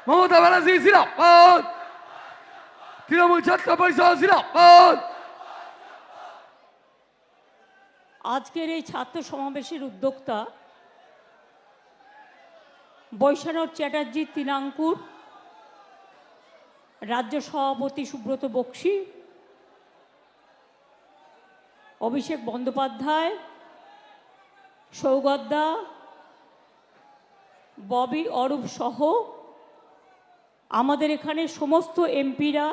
মমতা ব্যানার্জি জিন্দাবাদ, তৃণমূল ছাত্র পরিষদ জিন্দাবাদ। আজকের এই ছাত্র সমাবেশের উদ্যোক্তা বৈশ্বনাথ চ্যাটার্জি তৃণাঙ্কুর, রাজ্য সভাপতি সুব্রত বক্সী, অভিষেক বন্দ্যোপাধ্যায়, সৌগতদা, ববি অরূপ সহ আমাদের এখানে সমস্ত এমপিরা,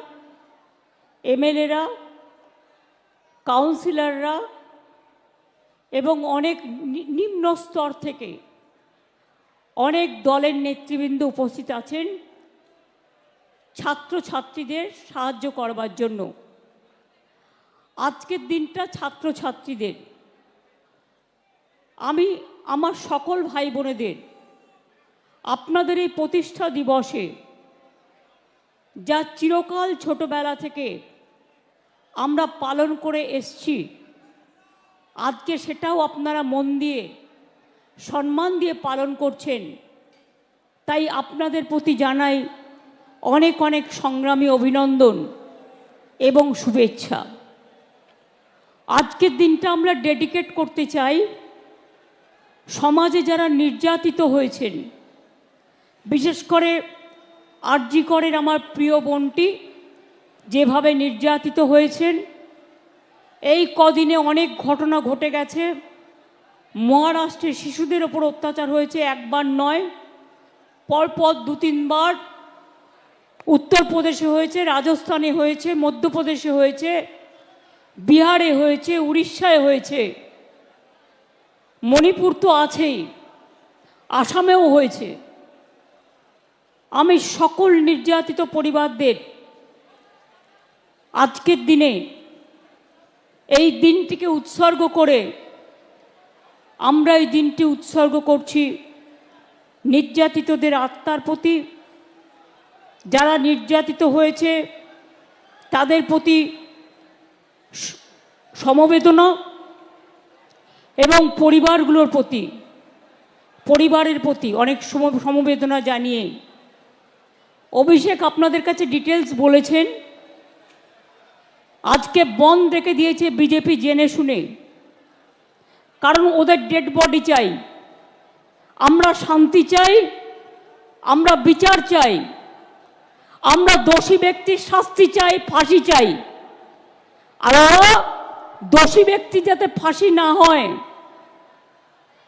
এমএলএরা, কাউন্সিলররা এবং অনেক নিম্ন স্তর থেকে অনেক দলের নেতৃবৃন্দ উপস্থিত আছেন ছাত্রছাত্রীদের সাহায্য করবার জন্য। আজকের দিনটা ছাত্রছাত্রীদের। আমি আমার সকল ভাই বোনেদের আপনাদের এই প্রতিষ্ঠা দিবসে যা চিরকাল ছোটবেলা থেকে আমরা পালন করে এসছি, আজকে সেটাও আপনারা মন দিয়ে সম্মান দিয়ে পালন করছেন, তাই আপনাদের প্রতি জানাই অনেক অনেক সংগ্রামী অভিনন্দন এবং শুভেচ্ছা। আজকের দিনটা আমরা ডেডিকেট করতে চাই সমাজে যারা নির্যাতিত হয়েছেন, বিশেষ করে আরজি করের আমার প্রিয় বোনটি যেভাবে নির্যাতিত হয়েছেন। এই কদিনে অনেক ঘটনা ঘটে গেছে। মহারাষ্ট্রের শিশুদের ওপর অত্যাচার হয়েছে, একবার নয়, পরপর 2-3 বার। উত্তরপ্রদেশে হয়েছে, রাজস্থানে হয়েছে, মধ্যপ্রদেশে হয়েছে, বিহারে হয়েছে, উড়িষ্যায় হয়েছে, মণিপুর তো আছেই, আসামেও হয়েছে। আমি সকল নির্যাতিত পরিবারদের আজকের দিনে এই দিনটিকে উৎসর্গ করে আমরা এই দিনটি উৎসর্গ করছি নির্যাতিতদের আত্মার প্রতি। যারা নির্যাতিত হয়েছে তাদের প্রতি সমবেদনা এবং পরিবারের প্রতি অনেক সমবেদনা জানিয়ে অভিষেক আপনাদের কাছে ডিটেলস বলেছেন। আজকে বন্ধ রেখে দিয়েছে বিজেপি জেনে শুনে, কারণ ওদের ডেড বডি চাই। আমরা শান্তি চাই, আমরা বিচার চাই, আমরা দোষী ব্যক্তির শাস্তি চাই, ফাঁসি চাই। আর দোষী ব্যক্তি যাতে ফাঁসি না হয়,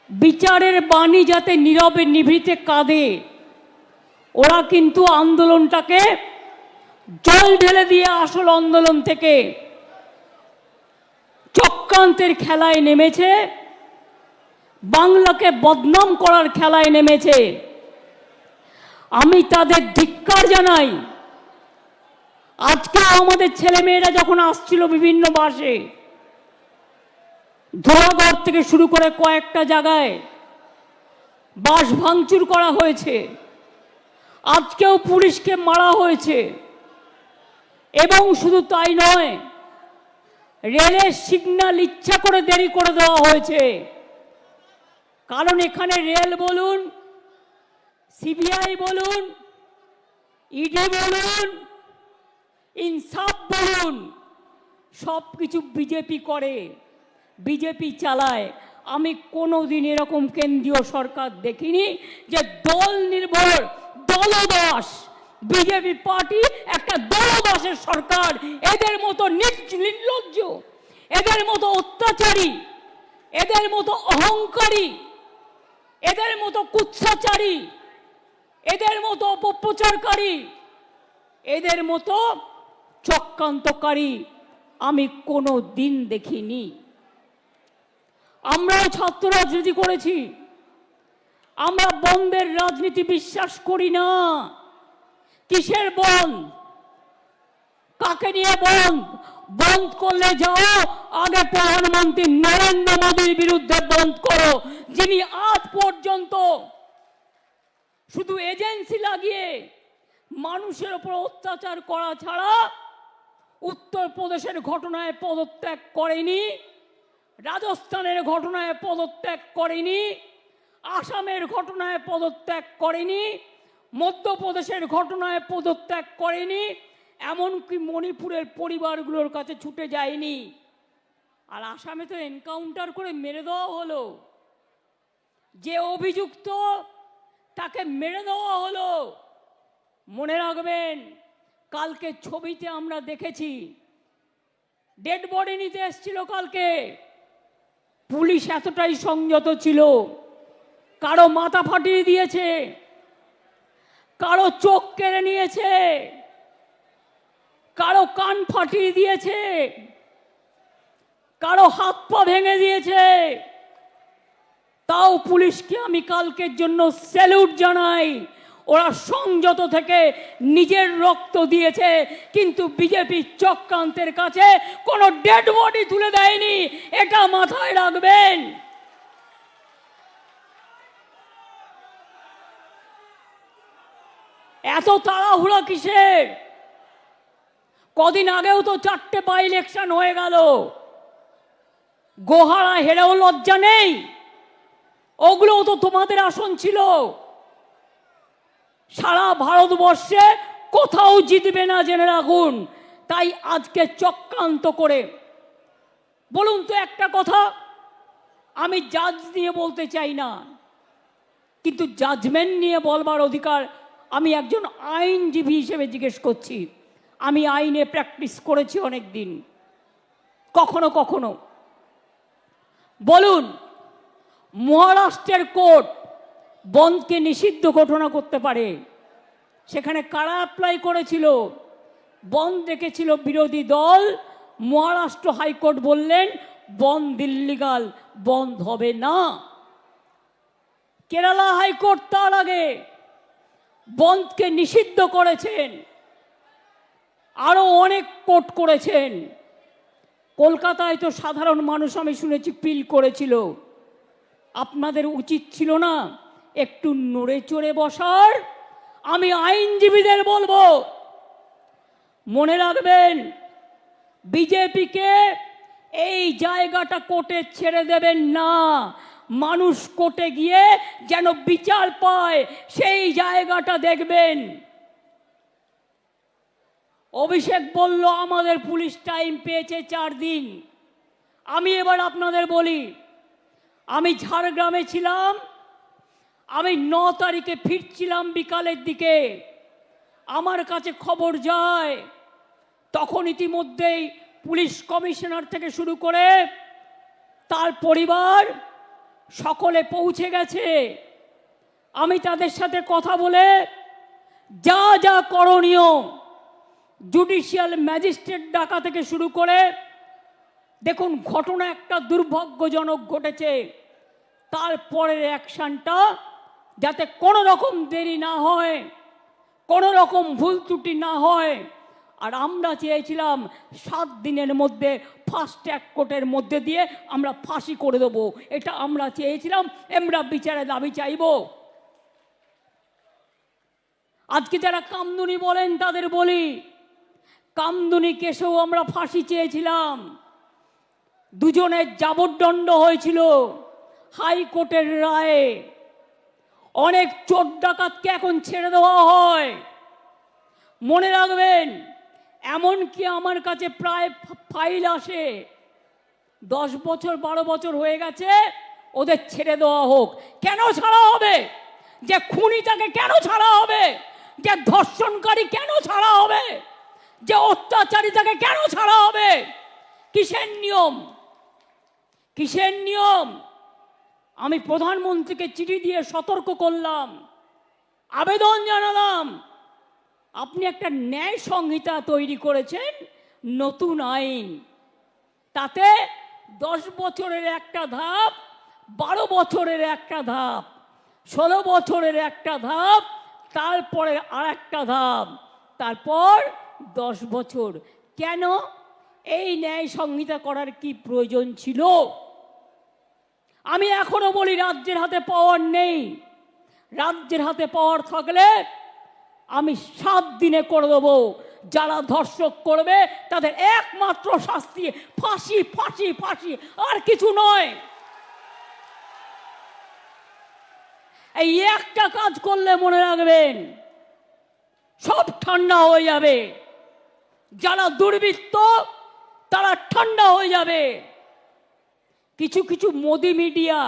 বিচারের বাণী যাতে নীরবে নিভৃতে কাঁদে, ওরা কিন্তু আন্দোলনটাকে জল ঢেলে দিয়ে আসল আন্দোলন থেকে চক্রান্তের খেলায় নেমেছে, বাংলাকে বদনাম করার খেলায় নেমেছে। আমি তাদের ধিক্কার জানাই। আজকে আমাদের ছেলেমেয়েরা যখন আসছিল বিভিন্ন বাসে, ধোলাগড় থেকে শুরু করে কয়েকটা জায়গায় বাস ভাঙচুর করা হয়েছে, আজকেও পুলিশকে মারা হয়েছে। এবং শুধু তাই নয়, রেলের সিগন্যাল ইচ্ছা করে দেরি করে দেওয়া হয়েছে, কারণ এখানে রেল বলুন, সিবিআই বলুন, ইডি বলুন, ইনসাফ বলুন, সব কিছু বিজেপি করে, বিজেপি চালায়। আমি কোনোদিন এরকম কেন্দ্রীয় সরকার দেখিনি যে দল নির্ভর দলদাস। বিজেপি পার্টি একটা দলদাসের সরকার। এদের মতো নির্লজ্জ, এদের মতো অত্যাচারী, এদের মতো অহংকারী, এদের মতো কুৎসাচারী, এদের মতো অপপ্রচারকারী, এদের মতো চক্রান্তকারী আমি কোনো দিন দেখিনি। আমরাও ছাত্র রাজনীতি করেছি। আমরা বন্ধের রাজনীতি বিশ্বাস করি না। কিসের বন্ধ? কাকে নিয়ে বন্ধ? বন্ধ করলে যাও আগে প্রধানমন্ত্রী নরেন্দ্র মোদীর বিরুদ্ধে বন্ধ করো, যিনি আজ পর্যন্ত শুধু এজেন্সি লাগিয়ে মানুষের উপর অত্যাচার করা ছাড়া উত্তরপ্রদেশের ঘটনায় পদত্যাগ করেনি, রাজস্থানের ঘটনায় পদত্যাগ করেনি, আসামের ঘটনায় পদত্যাগ করেনি, মধ্যপ্রদেশের ঘটনায় পদত্যাগ করেনি, এমনকি মণিপুরের পরিবারগুলোর কাছে ছুটে যায়নি। আর আসামে তো এনকাউন্টার করে মেরে দেওয়া হলো। যে অভিযুক্ত তাকে মেরে দেওয়া হলো। মনে রাখবেন, কালকে ছবিতে আমরা দেখেছি ডেড বডি নিতে এসেছিল কালকে, পুলিশ এতটাই সংযত ছিল, কারো মাথা ফাটিয়ে দিয়েছে, কারো চোখ কেড়ে নিয়েছে, কারো কান ফাটিয়ে দিয়েছে, কারো হাত পা ভেঙে দিয়েছে। তাও পুলিশকে আমি কালকের জন্য স্যালুট জানাই। ওরা সংযত থেকে নিজের রক্ত দিয়েছে, কিন্তু বিজেপি চক্রান্তের কাছে কোনো ডেড বডি তুলে দেয়নি, এটা মাথায় রাখবেন। এত তাড়াহুড়া কিসের? কদিন আগেও তো 4টে বাই ইলেকশন হয়ে গেল, গোহারা হেরেও লজ্জা নেই। ওগুলোও তো তোমাদের আসন ছিল। সারা ভারতবর্ষে কোথাও জিতবে না, জেনে রাখুন। তাই আজকে চক্রান্ত করে বলুন তো একটা কথা, আমি জাজ নিয়ে বলতে চাই না, কিন্তু জাজমেন্ট নিয়ে বলবার অধিকার আমি একজন আইনজীবী হিসেবে জিজ্ঞেস করছি। আমি আইনে প্র্যাকটিস করেছি অনেক দিন। কখনো কখনো বলুন, মহারাষ্ট্রের কোর্ট বনকে নিষিদ্ধ ঘোষণা করতে পারে, সেখানে কারা অ্যাপ্লাই করেছিল? বন দেখেছিল বিরোধী দল। মহারাষ্ট্র হাইকোর্ট বললেন বন্ধ ইল্লিগাল, বন্ধ হবে না। কেরালা হাইকোর্ট তার আগে বনকে নিষিদ্ধ করেছেন। আরো অনেক কোর্ট করেছেন। কলকাতায় তো সাধারণ মানুষ আমি শুনেছি পিল করেছিল। আপনাদের উচিত ছিল না একটু নড়ে চড়ে বসার? আমি আইনজীবীদের বলবো, মনে রাখবেন, বিজেপিকে এই জায়গাটা কোর্টে ছেড়ে দেবেন না। মানুষ কোর্টে গিয়ে যেন বিচার পায়, সেই জায়গাটা দেখবেন। অভিষেক বলল আমাদের পুলিশ টাইম পেয়েছে 4 দিন। আমি এবার আপনাদের বলি, আমি ঝাড়গ্রামে ছিলাম, আমি 9 তারিখে ফিরছিলাম বিকালের দিকে। আমার কাছে খবর যায়, তখন ইতিমধ্যেই পুলিশ কমিশনার থেকে শুরু করে তার পরিবার সকলে পৌঁছে গেছে। আমি তাদের সাথে কথা বলে যা যা করণীয়, জুডিশিয়াল ম্যাজিস্ট্রেট ডাকা থেকে শুরু করে, দেখুন ঘটনা একটা দুর্ভাগ্যজনক ঘটেছে, তারপরের অ্যাকশনটা যাতে কোনো রকম দেরি না হয়, কোনো রকম ভুল ত্রুটি না হয়। আর আমরা চেয়েছিলাম 7 দিনের মধ্যে ফাস্ট ট্র্যাক কোর্টের মধ্যে দিয়ে আমরা ফাঁসি করে দেবো, এটা আমরা চেয়েছিলাম। আমরা বিচারের দাবি চাইব। আজকে যারা কামদুনি বলেন তাদের বলি, কামদুনি কেসেও আমরা ফাঁসি চেয়েছিলাম। দুজনের যাবজ্জন্ড হয়েছিল হাইকোর্টের রায়ে। অনেক চোর ডাকাতকে এখন ছেড়ে দেওয়া হয়। মনে রাখবেন, এমনকি আমার কাছে প্রায় ফাইল আসে, 10 বছর 12 বছর হয়ে গেছে, ওদের ছেড়ে দেওয়া হোক। কেন ছাড়া হবে? যে খুনি তাকে কেন ছাড়া হবে? যে ধর্ষণকারী কেন ছাড়া হবে? যে অত্যাচারী তাকে কেন ছাড়া হবে? কিসের নিয়ম? কিসের নিয়ম? আমি প্রধানমন্ত্রীকে চিঠি দিয়ে সতর্ক করলাম, আবেদন জানালাম, আপনি একটা ন্যায় সংহিতা তৈরি করেছেন, নতুন আইন, তাতে 10 বছরের একটা ধাপ, 12 বছরের একটা ধাপ, 16 বছরের একটা ধাপ, তারপরে আর একটা ধাপ, তারপর 10 বছর। কেন এই ন্যায় সংহিতা করার কি প্রয়োজন ছিল? আমি এখনো বলি, রাজ্যের হাতে পাওয়ার নেই। রাজ্যের হাতে পাওয়ার থাকলে আমি 7 দিনে করে দেবো। যারা ধর্ষক করবে তাদের একমাত্র শাস্তি ফাঁসি, ফাঁসি, ফাঁসি, আর কিছু নয়। এই একটা কাজ করলে মনে রাখবেন সব ঠান্ডা হয়ে যাবে। যারা দুর্বৃত্ত তারা ঠান্ডা হয়ে যাবে। কিছু কিছু মোদি মিডিয়া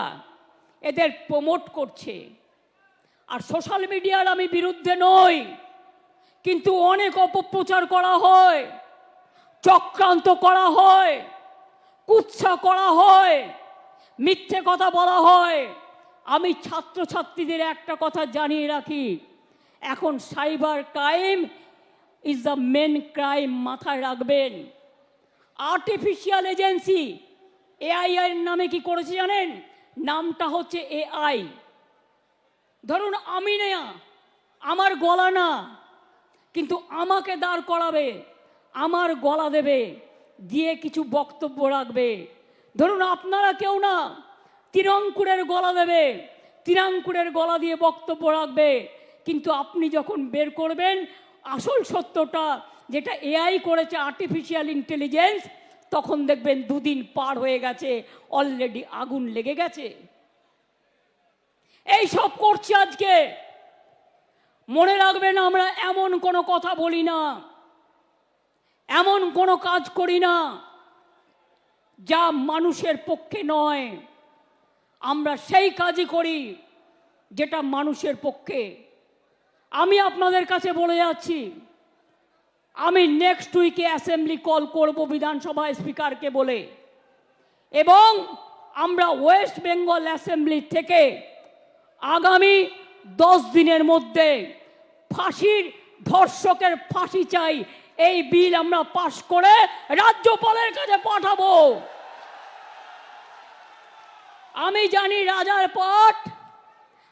এদের প্রমোট করছে, আর সোশ্যাল মিডিয়ার আমি বিরুদ্ধে নই, কিন্তু অনেক অপপ্রচার করা হয়, চক্রান্ত করা হয়, কুৎসা করা হয়, মিথ্যে কথা বলা হয়। আমি ছাত্রছাত্রীদের একটা কথা জানিয়ে রাখি, এখন cyber crime is the main crime, মাথায় রাখবেন। আর্টিফিশিয়াল এজেন্সি এআই এর নামে কি করেছে জানেন? নামটা হচ্ছে এআই। ধরুন আমি না, আমার গলা না, কিন্তু আমাকে দাঁড় করাবে, আমার গলা দেবে, দিয়ে কিছু বক্তব্য রাখবে। ধরুন আপনারা কেউ না, তিরঙ্কুরের গলা দেবে, তিরাঙ্কুরের গলা দিয়ে বক্তব্য রাখবে, কিন্তু আপনি যখন বের করবেন আসল সত্যটা, যেটা এআই করেছে, আর্টিফিশিয়াল ইন্টেলিজেন্স, তখন দেখবেন দুদিন পার হয়ে গেছে, অলরেডি আগুন লেগে গেছে। এই সব করছে আজকে। মনে রাখবেন আমরা এমন কোনো কথা বলি না, এমন কোনো কাজ করি না যা মানুষের পক্ষে নয়। আমরা সেই কাজই করি যেটা মানুষের পক্ষে। আমি আপনাদের কাছে বলে যাচ্ছি, আমি নেক্সট উইকে অ্যাসেম্বলি কল করব বিধানসভা স্পিকারকে বলে, এবং আমরা ওয়েস্ট বেঙ্গল অ্যাসেম্বলি থেকে আগামী 10 দিনের মধ্যে ফাঁসির, ধর্ষকের ফাঁসি চাই, এই বিল আমরা পাশ করে রাজ্যপালের কাছে পাঠাবো। আমি জানি রাজার পাঠ,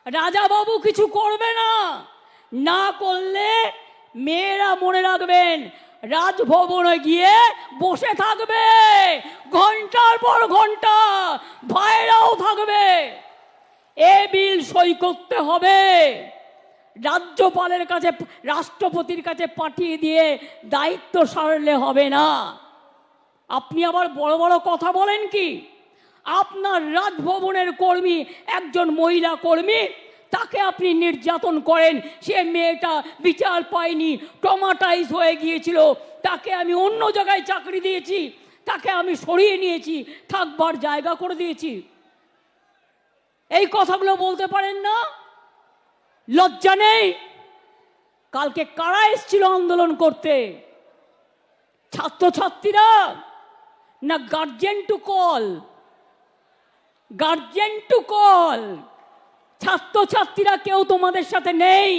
রাজাবাবু কিছু করবে না, না করলে মেয়েরা মনে রাখবেন রাজভবনে গিয়ে বসে থাকবে ঘন্টার পর ঘন্টা, ভাইরাও থাকবে। এ বিল সই করতে হবে, রাজ্যপালের কাছে, রাষ্ট্রপতির কাছে পাঠিয়ে দিয়ে দায়িত্ব সারলে হবে না। আপনি আবার বড় বড় কথা বলেন কি? আপনার রাজভবনের কর্মী, একজন মহিলা কর্মী, তাকে আপনি নির্যাতন করেন, সে মেয়েটা বিচার পায়নি, ট্রমাটাইজ হয়ে গিয়েছিল, তাকে আমি অন্য জায়গায় চাকরি দিয়েছি, তাকে আমি সরিয়ে নিয়েছি, থাকবার জায়গা করে দিয়েছি। এই কথাগুলো বলতে পারেন না? লজ্জা নেই? কালকে কারা এসেছিল আন্দোলন করতে? ছাত্রছাত্রীরা না guardian to call? Guardian to call. ছাত্রছাত্রীরা কেউ তোমাদের সাথে নেই,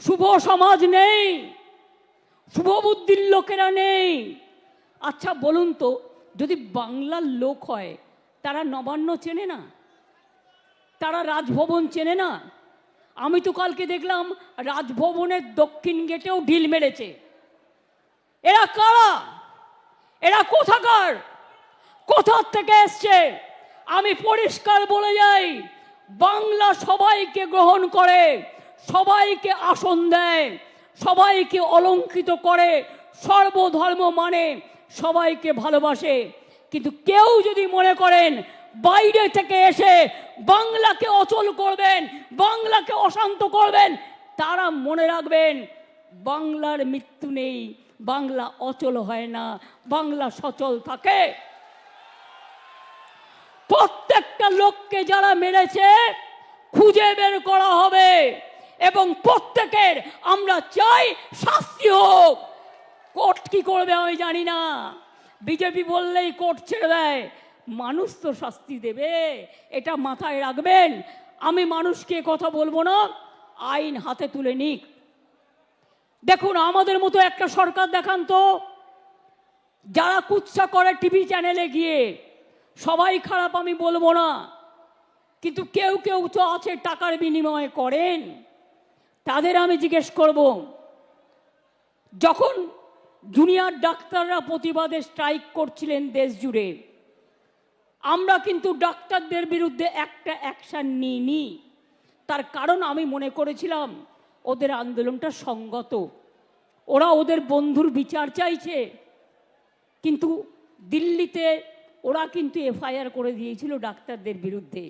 শুভ সমাজ নেই, শুভ বুদ্ধির লোকেরা নেই। আচ্ছা বলুন তো, যদি বাংলার লোক হয় তারা নবান্ন চেনে না? তারা রাজভবন চেনে না? আমি তো কালকে দেখলাম রাজভবনের দক্ষিণ গেটেও ঢিল মেরেছে। এরা কারা? এরা কোথাকার? কোথার থেকে এসছে? আমি পরিষ্কার বলে যাই, বাংলা সবাইকে গ্রহণ করে, সবাইকে আসন দেয়, সবাইকে অলঙ্কৃত করে, সর্বধর্ম মানে, সবাইকে ভালোবাসে। কিন্তু কেউ যদি মনে করেন বাইরে থেকে এসে বাংলাকে অচল করবেন, বাংলাকে অশান্ত করবেন, তারা মনে রাখবেন বাংলার মৃত্যু নেই, বাংলা অচল হয় না, বাংলা সচল থাকে। প্রত্যেকটা লোককে যারা মেরেছে খুঁজে বের করা হবে, এবং প্রত্যেকের আমরা চাই শাস্তি হোক। কোর্ট কি করবে আমি জানি না, বিজেপি বললেই কোর্ট ছেড়ে দেয়, মানুষ তো শাস্তি দেবে, এটা মাথায় রাখবেন। আমি মানুষকে কথা বলবো না, আইন হাতে তুলে নিক। দেখুন আমাদের মতো একটা সরকার দেখান তো, যারা কুৎসা করে টিভি চ্যানেলে গিয়ে, সবাই খারাপ আমি বলবো না, কিন্তু কেউ কেউ তো আছে টাকার বিনিময়ে করেন, তাদের আমি জিজ্ঞেস করব, যখন জুনিয়র ডাক্তাররা প্রতিবাদে স্ট্রাইক করছিলেন দেশ জুড়ে, আমরা কিন্তু ডাক্তারদের বিরুদ্ধে একটা অ্যাকশন নিইনি। তার কারণ আমি মনে করেছিলাম ওদের আন্দোলনটা সংগত, ওরা ওদের বন্ধুর বিচার চাইছে। কিন্তু দিল্লিতে ওরা কিন্তু এফআইআর করে দিয়েছিল ডাক্তারদের বিরুদ্ধে।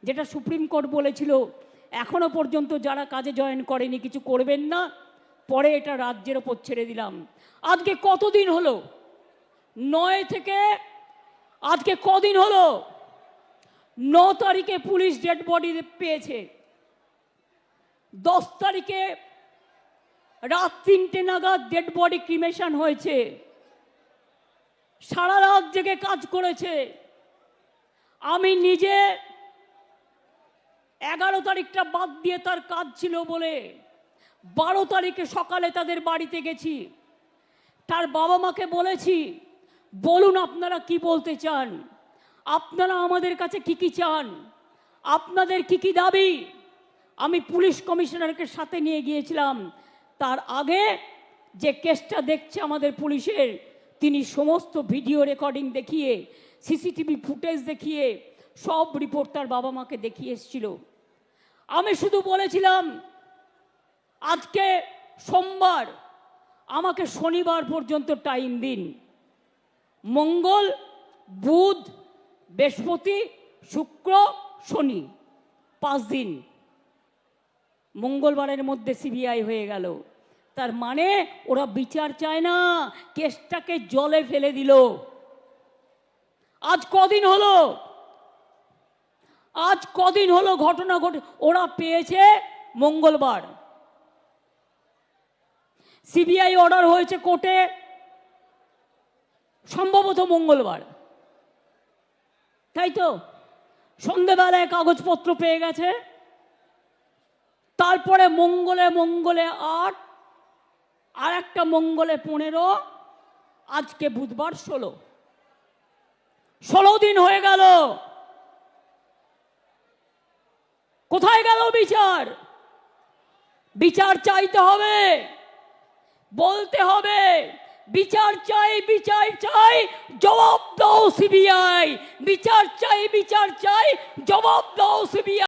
যেটা সুপ্রিম কোর্ট বলেছিল এখনো পর্যন্ত যারা কাজে জয়েন করেনি কিছু করবেন না, পরে এটা রাজ্যের ওপর ছেড়ে দিলাম। আজকে কতদিন হলো? 9 থেকে আজকে কদিন হলো? 9 তারিখে পুলিশ ডেড বডি পেয়েছে, 10 তারিখে রাত 3টে নাগাদ ডেড বডি ক্রিমেশন হয়েছে। সারা রাত জেগে কাজ করেছে। আমি নিজে 11 তারিখটা বাদ দিয়ে তার কাজ ছিল বলে 12 তারিখে সকালে তাদের বাড়িতে গেছি। তার বাবা মাকে বলেছি, বলুন আপনারা কি বলতে চান, আপনারা আমাদের কাছে কি কি চান, আপনাদের কি কি দাবি। আমি পুলিশ কমিশনারকে সাথে নিয়ে গিয়েছিলাম। তার আগে যে কেসটা দেখছে আমাদের পুলিশের, তিনি সমস্ত ভিডিও রেকর্ডিং দেখিয়ে, সিসিটিভি ফুটেজ দেখিয়ে সব রিপোর্ট তার বাবা মাকে দেখিয়ে এসেছিল। আমি শুধু বলেছিলাম আজকে সোমবার, আমাকে শনিবার পর্যন্ত টাইম দিন। মঙ্গল, বুধ, বৃহস্পতি, শুক্র, শনি, 5 দিন। মঙ্গলবারের মধ্যে সিবিআই হয়ে গেল। তার মানে ওরা বিচার চায় না, কেসটাকে জলে ফেলে দিল। আজ কদিন হলো? আজ কদিন হলো ঘটনা ঘটে? ওরা পেয়েছে মঙ্গলবার, সিবিআই অর্ডার হয়েছে কোর্টে সম্ভবত মঙ্গলবার, তাই তো? সন্ধ্যেবেলায় কাগজপত্র পেয়ে গেছে। তারপরে মঙ্গলে 8, আর একটা মঙ্গলে 15, আজকে বুধবার 16 দিন হয়ে গেল। কোথায় গেল বিচার? বিচার চাইতে হবে, বলতে হবে বিচার চাই, বিচার চাই, জবাব দাও সিবিআই। বিচার চাই, বিচার চাই, জবাব দাও সিবিআই।